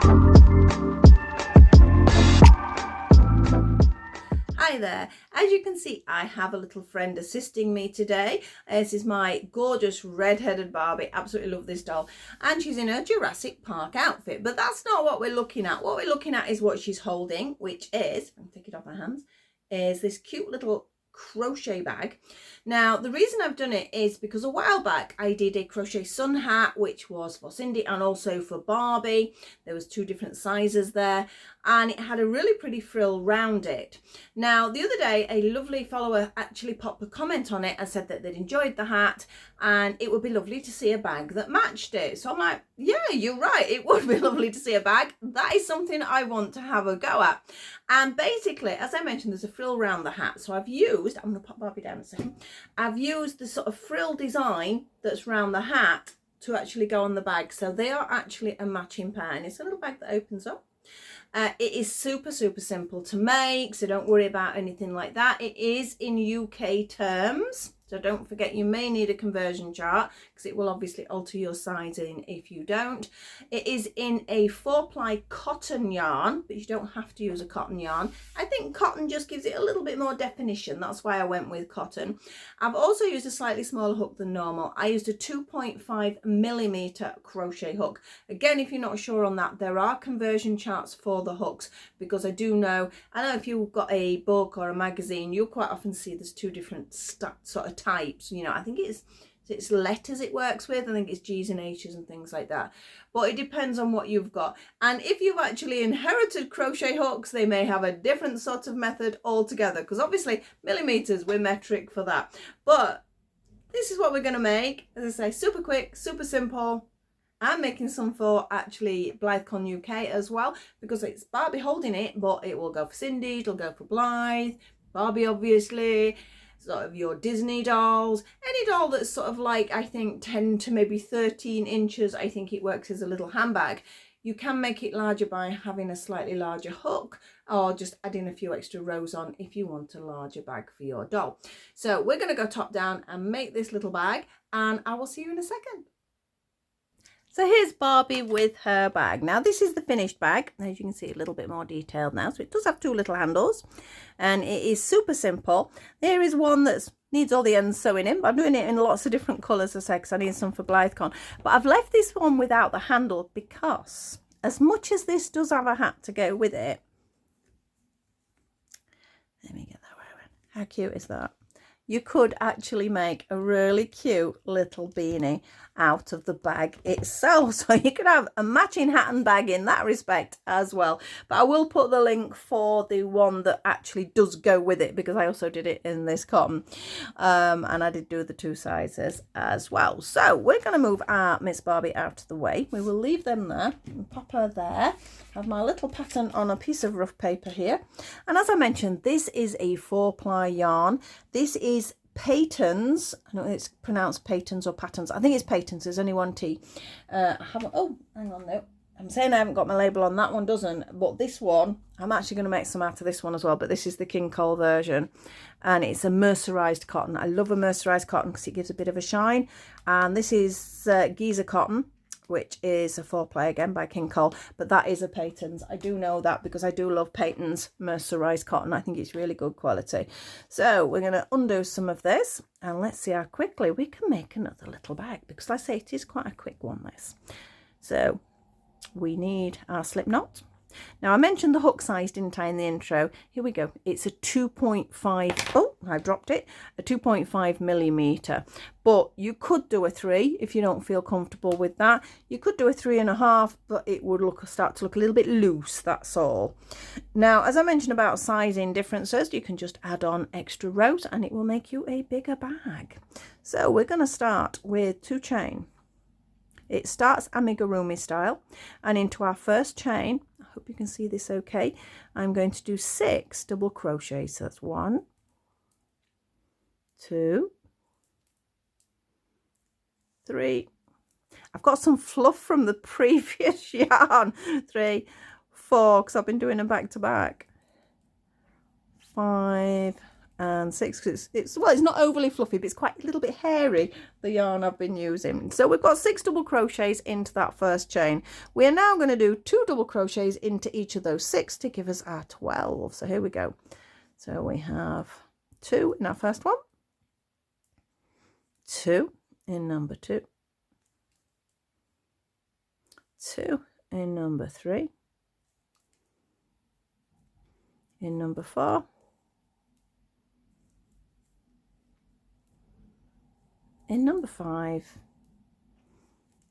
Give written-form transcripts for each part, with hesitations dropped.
Hi there. As you can see, I have a little friend assisting me today. This is my gorgeous red-headed Barbie. Absolutely love this doll. And she's in her Jurassic Park outfit. But that's not what we're looking at. What we're looking at is what she's holding, which is, I'll take it off my hands, is this cute little crochet bag. Now, the reason I've done it is because a while back I did a crochet sun hat, which was for Cindy and also for Barbie. There was 2 different sizes there, and it had a really pretty frill round it. Now, the other day, a lovely follower actually popped a comment on it and said that they'd enjoyed the hat and it would be lovely to see a bag that matched it. So I'm like, yeah, you're right. It would be lovely to see a bag. That is something I want to have a go at. And basically, as I mentioned, there's a frill around the hat. So I've used, I'm going to pop Barbie down a second. I've used the sort of frill design that's around the hat to actually go on the bag. So they are actually a matching pair. And it's a little bag that opens up. It is super simple to make, so don't worry about anything like that. It is in UK terms, so don't forget you may need a conversion chart because it will obviously alter your sizing if you don't. It is in a 4-ply cotton yarn, but you don't have to use a cotton yarn. I think cotton just gives it a little bit more definition. That's why I went with cotton. I've also used a slightly smaller hook than normal. I used a 2.5mm crochet hook. Again, if you're not sure on that, there are conversion charts for the hooks, because I know if you've got a book or a magazine, you'll quite often see there's 2 different sort of types. You know, I think it's letters it works with. I think it's G's and H's and things like that, but it depends on what you've got. And if you've actually inherited crochet hooks, they may have a different sort of method altogether, because obviously millimeters, we're metric for that. But this is what we're going to make. As I say, super quick, super simple. I'm making some for actually BlytheCon UK as well, because it's Barbie holding it, but it will go for Cindy, it'll go for Blythe, Barbie obviously, sort of your Disney dolls, any doll that's sort of like, I think 10 to maybe 13 inches, I think it works as a little handbag. You can make it larger by having a slightly larger hook, or just adding a few extra rows on if you want a larger bag for your doll. So we're going to go top down and make this little bag, and I will see you in a second. So here's Barbie with her bag. Now this is the finished bag. As you can see, a little bit more detailed now. So it does have 2 little handles, and it is super simple. There is one that needs all the ends sewing in, but I'm doing it in lots of different colours, as I said, because I need some for BlytheCon. But I've left this one without the handle because, as much as this does have a hat to go with it, let me get that right. How cute is that? You could actually make a really cute little beanie out of the bag itself. So you could have a matching hat and bag in that respect as well. But I will put the link for the one that actually does go with it, because I also did it in this cotton. And I did do the 2 sizes as well. So we're going to move our Miss Barbie out of the way. We will leave them there and pop her there. I have my little pattern on a piece of rough paper here. And as I mentioned, this is a 4-ply yarn. This is Patons. I don't know if it's pronounced Patons or Patterns. I think it's Patons. There's only 1 T. I haven't, oh, hang on, no. I'm saying I haven't got my label on. That one doesn't. But this one, I'm actually going to make some out of this one as well. But this is the King Cole version. And it's a mercerized cotton. I love a mercerized cotton because it gives a bit of a shine. And this is Giza cotton, which is a 4-ply again by King Cole, but that is a Patons. I do know that because I do love Patons mercerized cotton. I think it's really good quality. So we're going to undo some of this, and let's see how quickly we can make another little bag, because like I say, it is quite a quick one, this. So we need our slip knot. Now I mentioned the hook size, didn't I, in the intro? Here we go. It's a 2.5, oh, I dropped it, a 2.5mm. But you could do a 3 if you don't feel comfortable with that. You could do a 3.5, but it would start to look a little bit loose, that's all. Now, as I mentioned about sizing differences, you can just add on extra rows and it will make you a bigger bag. So we're going to start with 2 chain. It starts amigurumi style, and into our first chain, I hope you can see this okay, I'm going to do 6 double crochets. So that's 1, 2, 3. I've got some fluff from the previous yarn. 3, 4, because I've been doing them back to back. 5 and 6, because it's well, it's not overly fluffy, but it's quite a little bit hairy, the yarn I've been using. So we've got 6 double crochets into that first chain. We are now going to do 2 double crochets into each of those 6 to give us our 12. So here we go. So we have 2 in our first one, 2 in number 2, 2 in number 3, in number 4, in number 5,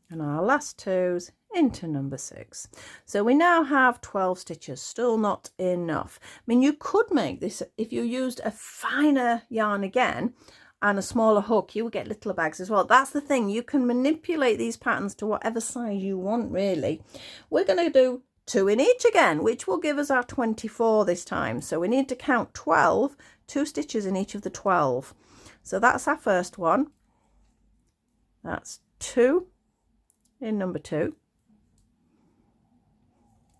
and our last 2s into number 6. So we now have 12 stitches. Still not enough. I mean, you could make this if you used a finer yarn again and a smaller hook, you would get littler bags as well. That's the thing, you can manipulate these patterns to whatever size you want, really. We're going to do 2 in each again, which will give us our 24 this time. So we need to count 12, 2 stitches in each of the 12. So that's our first one. That's 2 in number 2,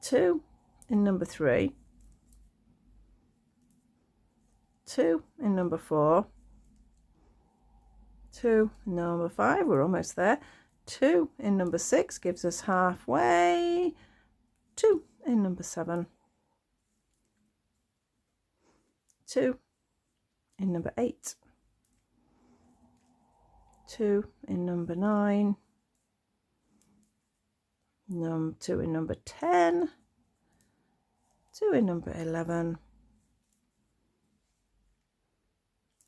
2 in number 3, 2 in number 4, 2 in number 5, we're almost there, 2 in number 6 gives us halfway, 2 in number 7, 2 in number 8, 2 in number 9, 2 in number 10, 2 in number 11,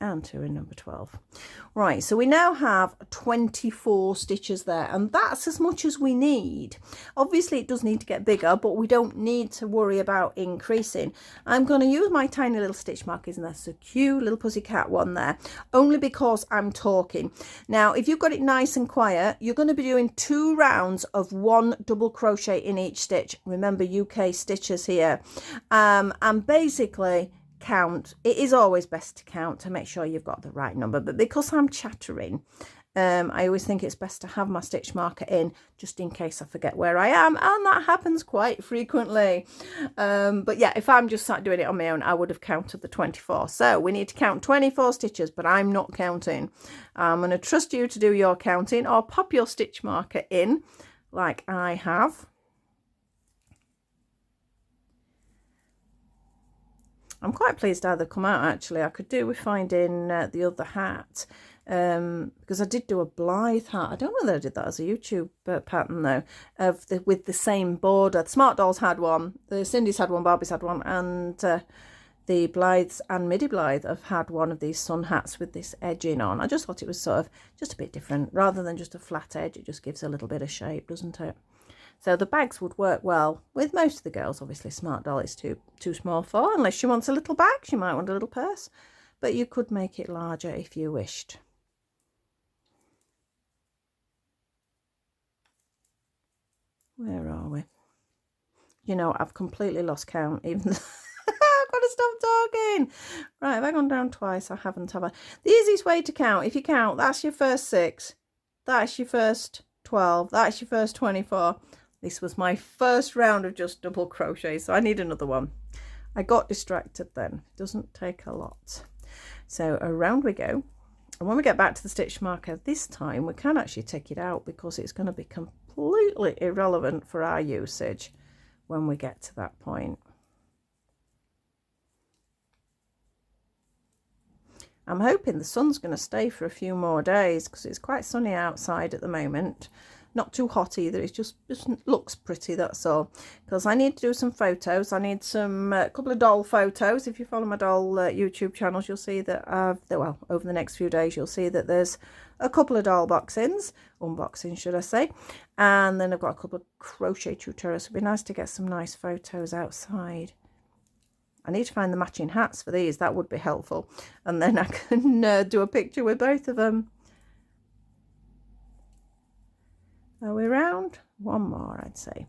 and 2 in number 12. Right, so we now have 24 stitches there, and that's as much as we need. Obviously it does need to get bigger, but we don't need to worry about increasing. I'm going to use my tiny little stitch markers, and that's a cute little pussycat one there, only because I'm talking. Now if you've got it nice and quiet, you're going to be doing 2 rounds of 1 double crochet in each stitch. Remember, UK stitches here, and basically count. It is always best to count to make sure you've got the right number, but because I'm chattering, I always think it's best to have my stitch marker in just in case I forget where I am, and that happens quite frequently. But yeah, if I'm just sat doing it on my own, I would have counted the 24. So we need to count 24 stitches, but I'm not counting. I'm going to trust you to do your counting, or pop your stitch marker in like I have. I'm quite pleased how they've come out, actually. I could do with finding the other hat, because I did do a Blythe hat. I don't know whether I did that as a YouTube pattern, though, with the same border. The Smart Dolls had one, the Cindy's had one, Barbie's had one, and the Blythes and Midi Blythe have had one of these sun hats with this edging on. I just thought it was sort of just a bit different. Rather than just a flat edge, it just gives a little bit of shape, doesn't it? So the bags would work well with most of the girls. Obviously Smart Doll is too small for, unless she wants a little bag. She might want a little purse, but you could make it larger if you wished. Where are we? You know, I've completely lost count, even though I've got to stop talking. Right, have I gone down twice? I haven't, have I? The easiest way to count, if you count, that's your first 6, that's your first 12, that's your first 24. This was my first round of just double crochet, so I need another one. I got distracted then. It doesn't take a lot. So around we go. And when we get back to the stitch marker this time, we can actually take it out because it's going to be completely irrelevant for our usage when we get to that point. I'm hoping the sun's going to stay for a few more days because it's quite sunny outside at the moment. Not too hot either, it just looks pretty, that's all. Because I need to do some photos. I need some couple of doll photos. If you follow my doll YouTube channels, you'll see that well, over the next few days you'll see that there's a couple of doll unboxings should I say, and then I've got a couple of crochet tutorials. It'd be nice to get some nice photos outside. I need to find the matching hats for these, that would be helpful, and then I can do a picture with both of them. Are we round? One more, I'd say.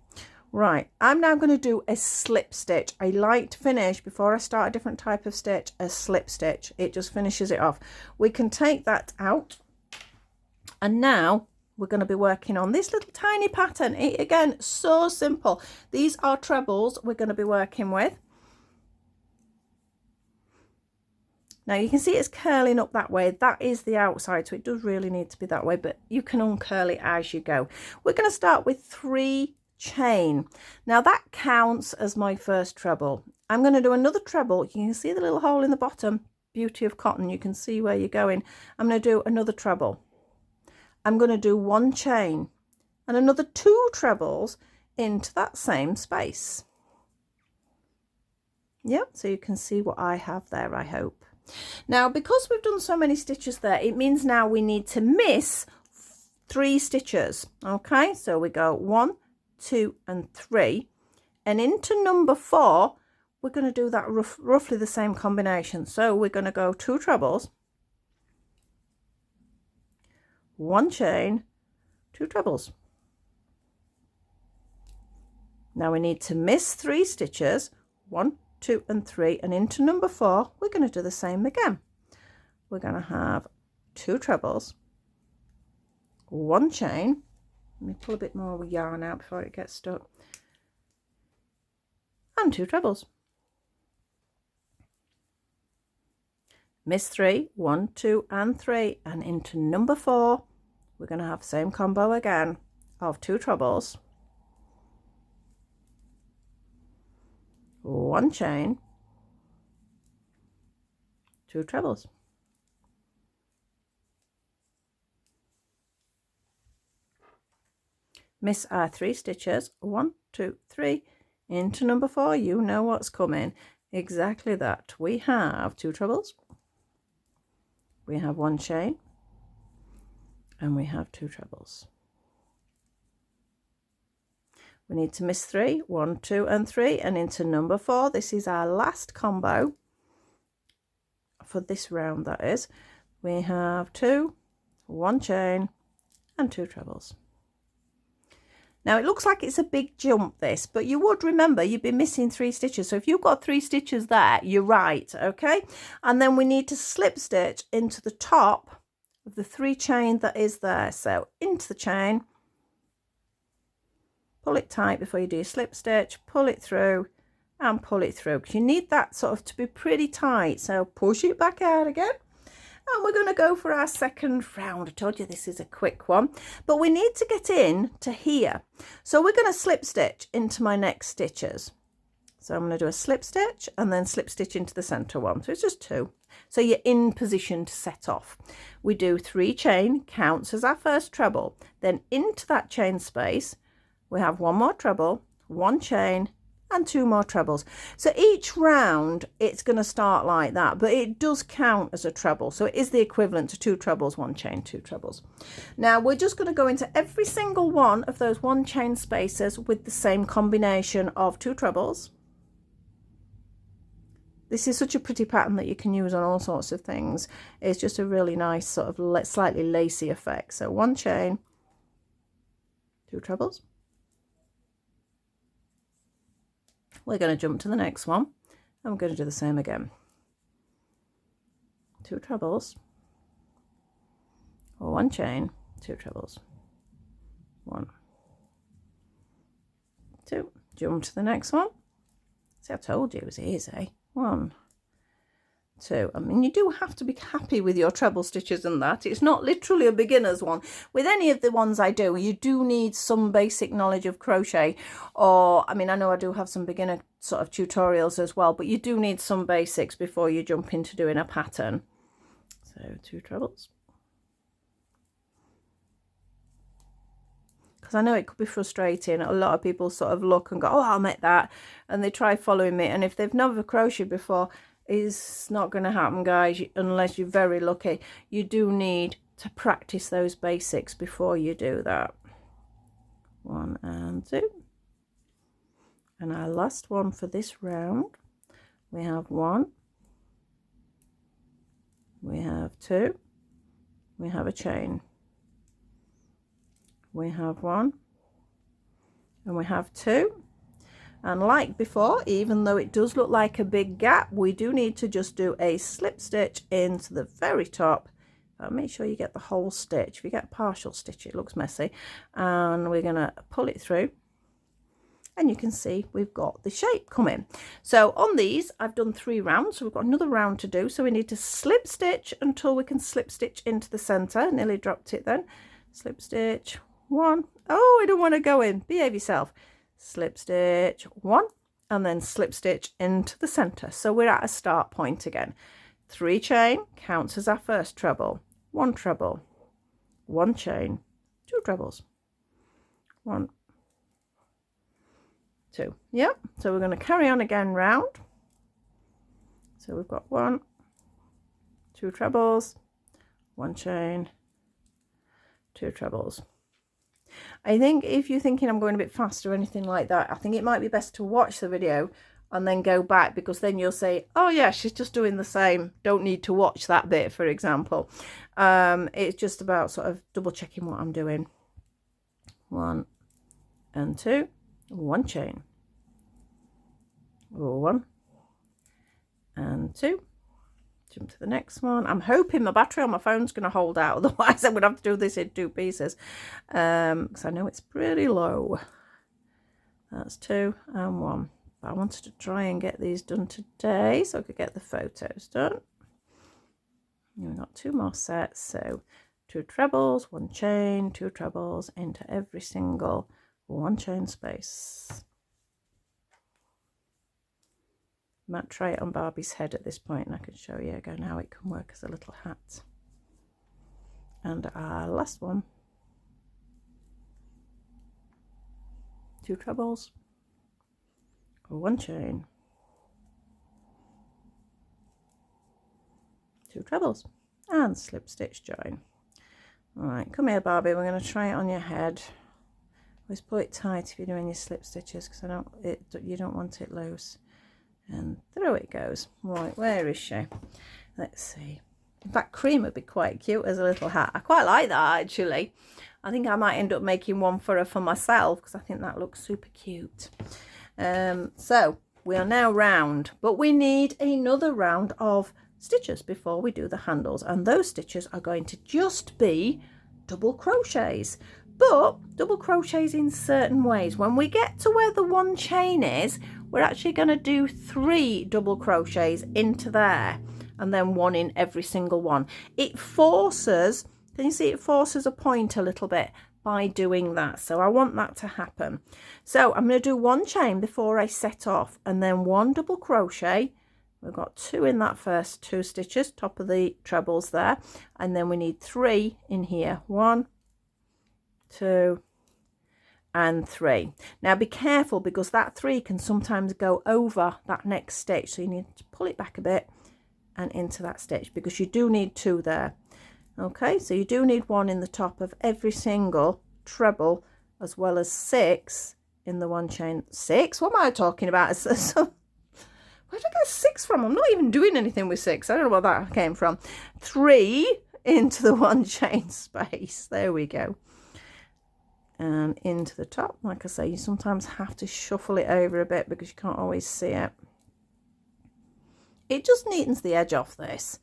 Right, I'm now going to do a slip stitch. I like to finish, before I start a different type of stitch, a slip stitch. It just finishes it off. We can take that out. And now we're going to be working on this little tiny pattern. Again, so simple. These are trebles we're going to be working with. Now you can see it's curling up that way. That is the outside, so it does really need to be that way, but you can uncurl it as you go. We're going to start with 3 chain. Now that counts as my first treble. I'm going to do another treble. You can see the little hole in the bottom. Beauty of cotton, you can see where you're going. I'm going to do another treble. I'm going to do 1 chain and another 2 trebles into that same space. Yep, so you can see what I have there, I hope. Now, because we've done so many stitches there, it means now we need to miss 3 stitches. Okay, so we go 1, 2 and 3, and into number 4 we're going to do that roughly the same combination. So we're going to go 2 trebles, 1 chain, 2 trebles. Now we need to miss 3 stitches, 1, 2 and 3, and into number 4 we're going to do the same again. We're going to have 2 trebles, 1 chain. Let me pull a bit more yarn out before it gets stuck, and 2 trebles. Miss 3, 1, 2 and 3, and into number 4 we're going to have the same combo again of 2 trebles, 1 chain, 2 trebles. Miss our 3 stitches, 1, 2, 3, into number 4. You know what's coming. Exactly that. We have 2 trebles, we have 1 chain, and we have 2 trebles. We need to miss 3, 1, 2 and 3, and into number 4. This is our last combo for this round, that is. We have 2, 1 chain and 2 trebles. Now it looks like it's a big jump this, but you would remember you'd be missing 3 stitches. So if you've got 3 stitches there, you're right, okay? And then we need to slip stitch into the top of the 3 chain that is there. So into the chain, pull it tight before you do your slip stitch, pull it through and pull it through, because you need that sort of to be pretty tight. So push it back out again. And we're going to go for our second round. I told you this is a quick one, but we need to get in to here. So we're going to slip stitch into my next stitches. So I'm going to do a slip stitch and then slip stitch into the center one. So it's just 2. So you're in position to set off. We do 3 chain, counts as our first treble. Then into that chain space, we have 1 more treble, 1 chain, and 2 more trebles. So each round it's going to start like that, but it does count as a treble. So it is the equivalent to 2 trebles, 1 chain, 2 trebles. Now we're just going to go into every single one of those 1 chain spaces with the same combination of 2 trebles. This is such a pretty pattern that you can use on all sorts of things. It's just a really nice sort of slightly lacy effect. So 1 chain, 2 trebles. We're going to jump to the next one and we're going to do the same again. 2 trebles, 1 chain, 2 trebles, 1, 2, jump to the next one. See, I told you it was easy. 1, 2. I mean, you do have to be happy with your treble stitches and that. It's not literally a beginner's one. With any of the ones I do, you do need some basic knowledge of crochet, or I mean, I know I do have some beginner sort of tutorials as well, but you do need some basics before you jump into doing a pattern. So 2 trebles. Because I know it could be frustrating. A lot of people sort of look and go, oh, I'll make that, and they try following me, and if they've never crocheted before, it's not going to happen, guys, unless you're very lucky. You do need to practice those basics before you do that. 1 and 2. And our last one for this round, we have 1, we have 2, we have a chain, we have 1, and we have 2. And like before, even though it does look like a big gap, we do need to just do a slip stitch into the very top. Make sure you get the whole stitch. If you get a partial stitch, it looks messy. And we're going to pull it through and you can see we've got the shape coming. So on these I've done 3 rounds, so we've got another round to do. So we need to slip stitch until we can slip stitch into the center. Nearly dropped it then. Slip stitch 1. Oh, I don't want to go in, behave yourself. Slip stitch 1 and then slip stitch into the center. So we're at a start point again. 3 chain counts as our first treble. 1 treble, 1 chain, 2 trebles, 1, 2. Yep, so we're going to carry on again round. So we've got 1, 2 trebles, 1 chain, 2 trebles. I think if you're thinking I'm going a bit fast or anything like that, I think it might be best to watch the video and then go back, because then you'll say, oh yeah, she's just doing the same, don't need to watch that bit, for example. It's just about sort of double checking what I'm doing. 1 and 2, 1 chain, 1 and 2, jump to the next one. I'm hoping my battery on my phone's going to hold out, otherwise I'm going to have to do this in 2 pieces, because I know it's pretty low. That's 2 and 1. But I wanted to try and get these done today so I could get the photos done. And we've got 2 more sets, so 2 trebles, 1 chain, 2 trebles into every single 1 chain space. Might try it on Barbie's head at this point, and I can show you again how it can work as a little hat. And our last one, 2 trebles, 1 chain, 2 trebles, and slip stitch join. All right, come here, Barbie, we're going to try it on your head. Always pull it tight if you're doing your slip stitches, because you don't want it loose. And through it goes. Right, where is she? Let's see. In fact, cream would be quite cute as a little hat. I quite like that, actually. I think I might end up making one for her for myself, because I think that looks super cute. So we are now round, but we need another round of stitches before we do the handles, and those stitches are going to just be double crochets, but double crochets in certain ways. When we get to where the 1 chain is, we're actually going to do 3 double crochets into there, and then 1 in every single one. It forces, can you see, it forces a point a little bit by doing that, so I want that to happen. So I'm going to do 1 chain before I set off, and then 1 double crochet. We've got 2 in that first 2 stitches, top of the trebles there, and then we need 3 in here. 1, 2 and 3. Now be careful, because that 3 can sometimes go over that next stitch, so you need to pull it back a bit and into that stitch, because you do need 2 there. Okay, so you do need 1 in the top of every single treble, as well as 6 in the 1 chain. 6? What am I talking about? So, where did I get 6 from? I'm not even doing anything with 6. I don't know where that came from. 3 into the 1 chain space. There we go. And into the top. Like I say, you sometimes have to shuffle it over a bit because you can't always see it. It just neatens the edge off this.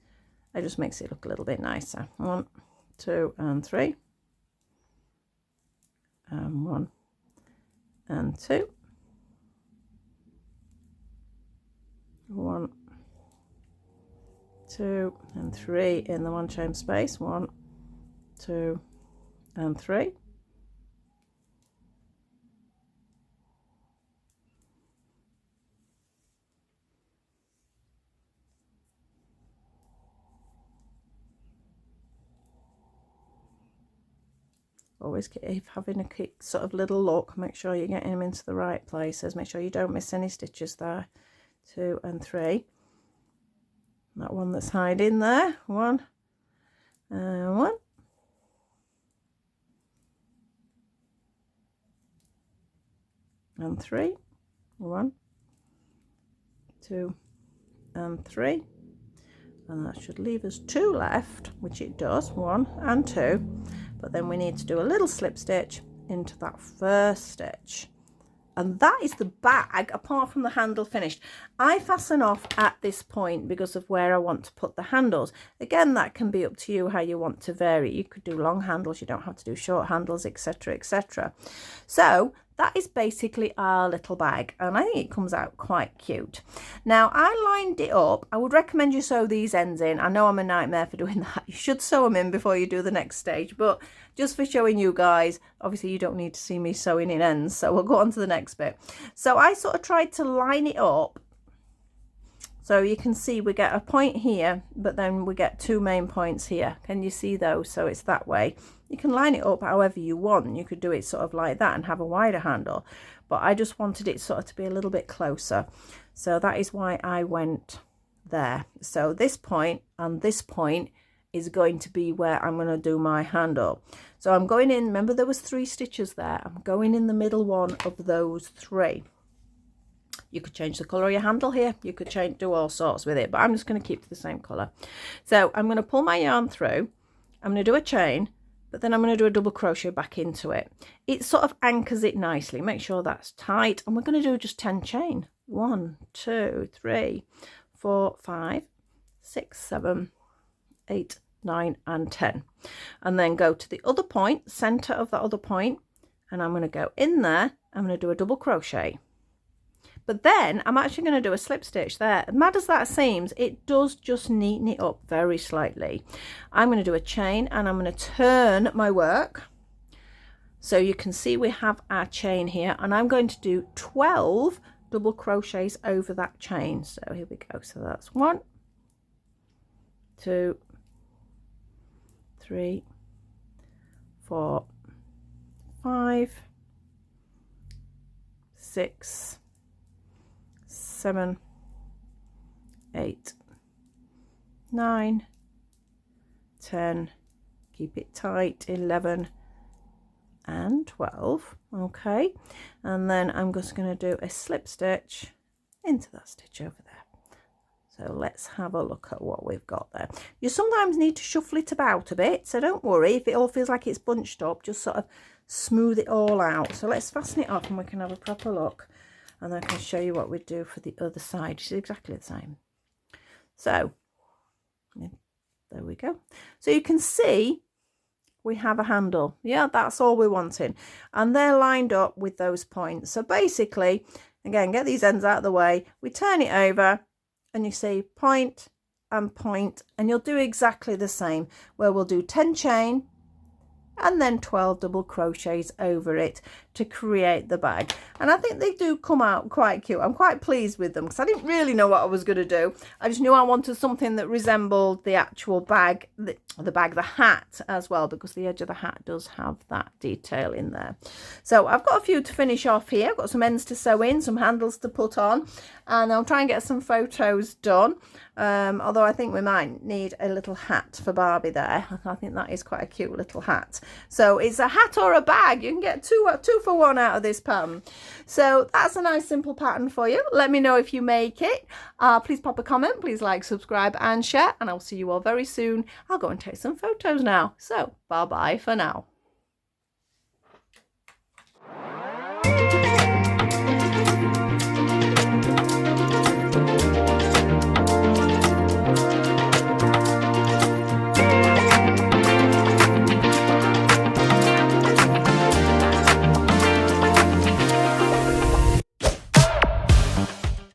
It just makes it look a little bit nicer. 1, 2 and 3. And 1 and 2. 1, 2 and 3 in the 1 chain space. 1, 2 and 3. Always keep having a quick sort of little look, make sure you're getting them into the right places, make sure you don't miss any stitches there. 2 and 3. That one that's hiding there, 1 and 1. And 3. 1, 2 and 3. And that should leave us 2 left, which it does, 1 and 2. But then we need to do a little slip stitch into that first stitch. And that is the bag, apart from the handle finished. I fasten off at this point because of where I want to put the handles. Again, that can be up to you how you want to vary. You could do long handles, you don't have to do short handles, etc., etc. So that is basically our little bag, and I think it comes out quite cute. Now I lined it up. I would recommend you sew these ends in. I know I'm a nightmare for doing that. You should sew them in before you do the next stage, but just for showing you guys, obviously you don't need to see me sewing in ends, so we'll go on to the next bit. So I sort of tried to line it up. So you can see we get a point here, but then we get two main points here. Can you see those? So it's that way. You can line it up however you want. You could do it sort of like that and have a wider handle. But I just wanted it sort of to be a little bit closer. So that is why I went there. So this point and this point is going to be where I'm going to do my handle. So I'm going in, remember there was 3 stitches there. I'm going in the middle one of those 3. You could change the colour of your handle here. You could do all sorts with it, but I'm just going to keep to the same colour. So I'm going to pull my yarn through. I'm going to do a chain, but then I'm going to do a double crochet back into it. It sort of anchors it nicely. Make sure that's tight. And we're going to do just 10 chain. 1, 2, 3, 4, 5, 6, 7, 8, 9 and 10. And then go to the other point, centre of that other point, and I'm going to go in there. I'm going to do a double crochet. But then I'm actually going to do a slip stitch there. As mad as that seems, it does just neaten it up very slightly. I'm going to do a chain and I'm going to turn my work. So you can see we have our chain here, and I'm going to do 12 double crochets over that chain. So here we go. So that's 1, 2, 3, 4, 5, 6, 7, 8, 9, 10, keep it tight, 11 and 12. Okay, and then I'm just going to do a slip stitch into that stitch over there. So let's have a look at what we've got there. You sometimes need to shuffle it about a bit, so don't worry if it all feels like it's bunched up, just sort of smooth it all out. So let's fasten it up and we can have a proper look. And I can show you what we do for the other side. It's exactly the same. So, there we go. So you can see we have a handle. Yeah, that's all we're wanting. And they're lined up with those points. So basically, again, get these ends out of the way. We turn it over and you see point and point. And you'll do exactly the same, where we'll do 10 chain and then 12 double crochets over it to create the bag. And I think they do come out quite cute. I'm quite pleased with them because I didn't really know what I was going to do. I just knew I wanted something that resembled the actual bag, the hat as well, because the edge of the hat does have that detail in there. So I've got a few to finish off here. I've got some ends to sew in, some handles to put on, and I'll try and get some photos done. Although I think we might need a little hat for Barbie there. I think that is quite a cute little hat. So it's a hat or a bag. You can get two for one out of this pattern. So that's a nice simple pattern for you. Let me know if you make it. Please pop a comment. Please like, subscribe and share. And I'll see you all very soon. I'll go and take some photos now. So bye bye for now.